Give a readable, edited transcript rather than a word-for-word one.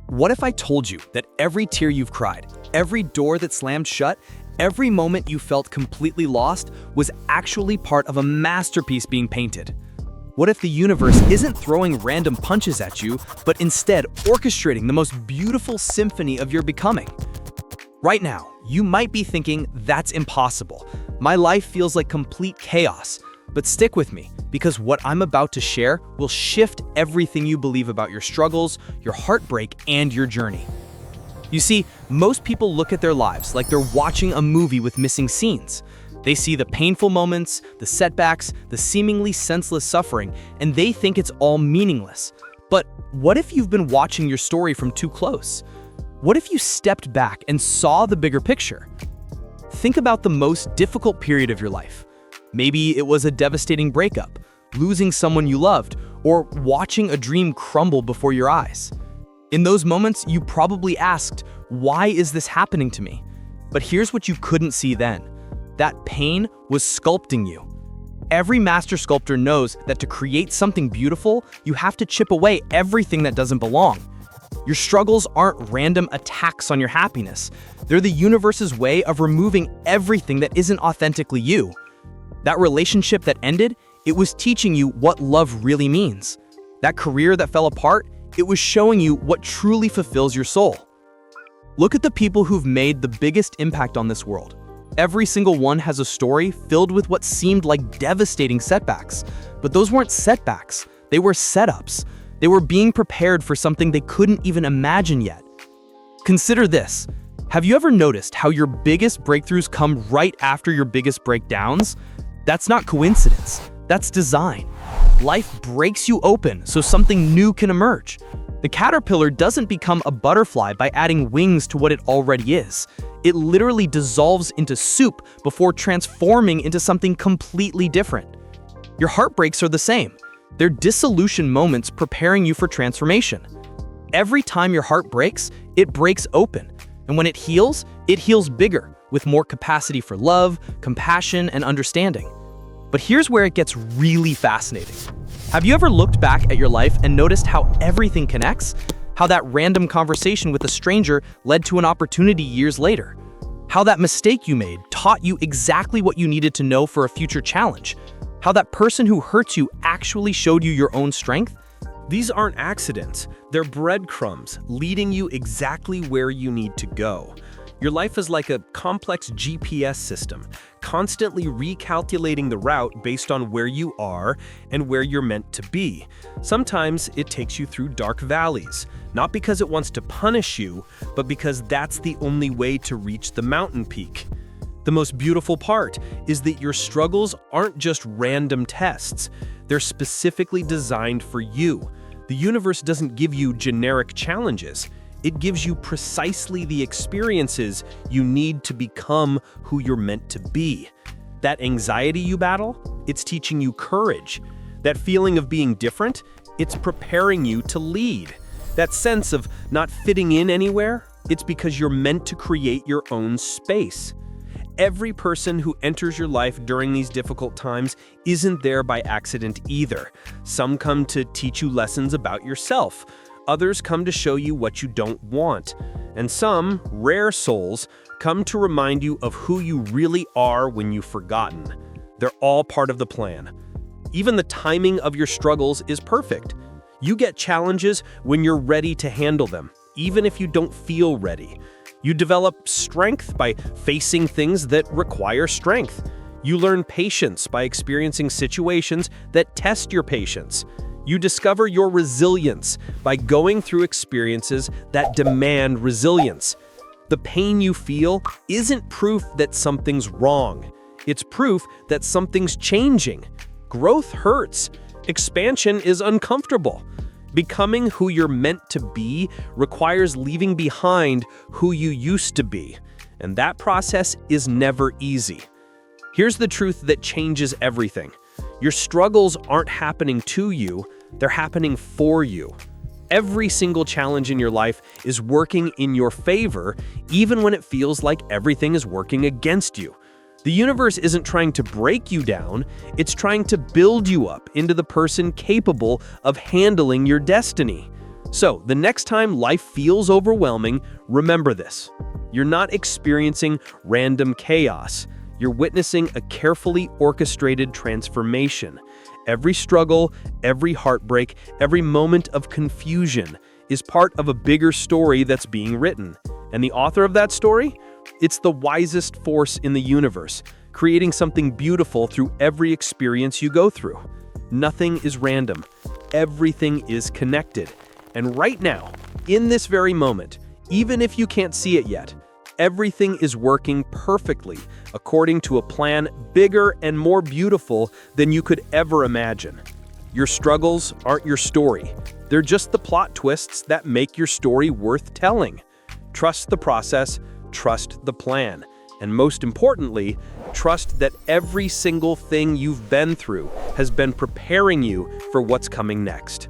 What if I told you that every tear you've cried, every door that slammed shut, every moment you felt completely lost was actually part of a masterpiece being painted? What if the universe isn't throwing random punches at you, but instead orchestrating the most beautiful symphony of your becoming? Right now, you might be thinking, that's impossible. My life feels like complete chaos. But stick with me, because what I'm about to share will shift everything you believe about your struggles, your heartbreak, and your journey. You see, most people look at their lives like they're watching a movie with missing scenes. They see the painful moments, the setbacks, the seemingly senseless suffering, and they think it's all meaningless. But what if you've been watching your story from too close? What if you stepped back and saw the bigger picture? Think about the most difficult period of your life. Maybe it was a devastating breakup, losing someone you loved, or watching a dream crumble before your eyes. In those moments, you probably asked, why is this happening to me? But here's what you couldn't see then. That pain was sculpting you. Every master sculptor knows that to create something beautiful, you have to chip away everything that doesn't belong. Your struggles aren't random attacks on your happiness. They're the universe's way of removing everything that isn't authentically you. That relationship that ended, it was teaching you what love really means. That career that fell apart, it was showing you what truly fulfills your soul. Look at the people who've made the biggest impact on this world. Every single one has a story filled with what seemed like devastating setbacks. But those weren't setbacks, they were setups. They were being prepared for something they couldn't even imagine yet. Consider this. Have you ever noticed how your biggest breakthroughs come right after your biggest breakdowns? That's not coincidence, that's design. Life breaks you open so something new can emerge. The caterpillar doesn't become a butterfly by adding wings to what it already is. It literally dissolves into soup before transforming into something completely different. Your heartbreaks are the same. They're dissolution moments preparing you for transformation. Every time your heart breaks, it breaks open. And when it heals bigger, with more capacity for love, compassion, and understanding. But here's where it gets really fascinating. Have you ever looked back at your life and noticed how everything connects? How that random conversation with a stranger led to an opportunity years later? How that mistake you made taught you exactly what you needed to know for a future challenge? How that person who hurt you actually showed you your own strength? These aren't accidents, they're breadcrumbs leading you exactly where you need to go. Your life is like a complex GPS system, constantly recalculating the route based on where you are and where you're meant to be. Sometimes it takes you through dark valleys, not because it wants to punish you, but because that's the only way to reach the mountain peak. The most beautiful part is that your struggles aren't just random tests. They're specifically designed for you. The universe doesn't give you generic challenges. It gives you precisely the experiences you need to become who you're meant to be. That anxiety you battle, it's teaching you courage. That feeling of being different, it's preparing you to lead. That sense of not fitting in anywhere, it's because you're meant to create your own space. Every person who enters your life during these difficult times isn't there by accident either. Some come to teach you lessons about yourself. Others come to show you what you don't want. And some, rare souls, come to remind you of who you really are when you've forgotten. They're all part of the plan. Even the timing of your struggles is perfect. You get challenges when you're ready to handle them, even if you don't feel ready. You develop strength by facing things that require strength. You learn patience by experiencing situations that test your patience. You discover your resilience by going through experiences that demand resilience. The pain you feel isn't proof that something's wrong. It's proof that something's changing. Growth hurts. Expansion is uncomfortable. Becoming who you're meant to be requires leaving behind who you used to be. And that process is never easy. Here's the truth that changes everything. Your struggles aren't happening to you, they're happening for you. Every single challenge in your life is working in your favor, even when it feels like everything is working against you. The universe isn't trying to break you down, it's trying to build you up into the person capable of handling your destiny. So, the next time life feels overwhelming, remember this. You're not experiencing random chaos. You're witnessing a carefully orchestrated transformation. Every struggle, every heartbreak, every moment of confusion is part of a bigger story that's being written. And the author of that story? It's the wisest force in the universe, creating something beautiful through every experience you go through. Nothing is random. Everything is connected. And right now, in this very moment, even if you can't see it yet, everything is working perfectly according to a plan bigger and more beautiful than you could ever imagine. Your struggles aren't your story. They're just the plot twists that make your story worth telling. Trust the process, trust the plan, and most importantly, trust that every single thing you've been through has been preparing you for what's coming next.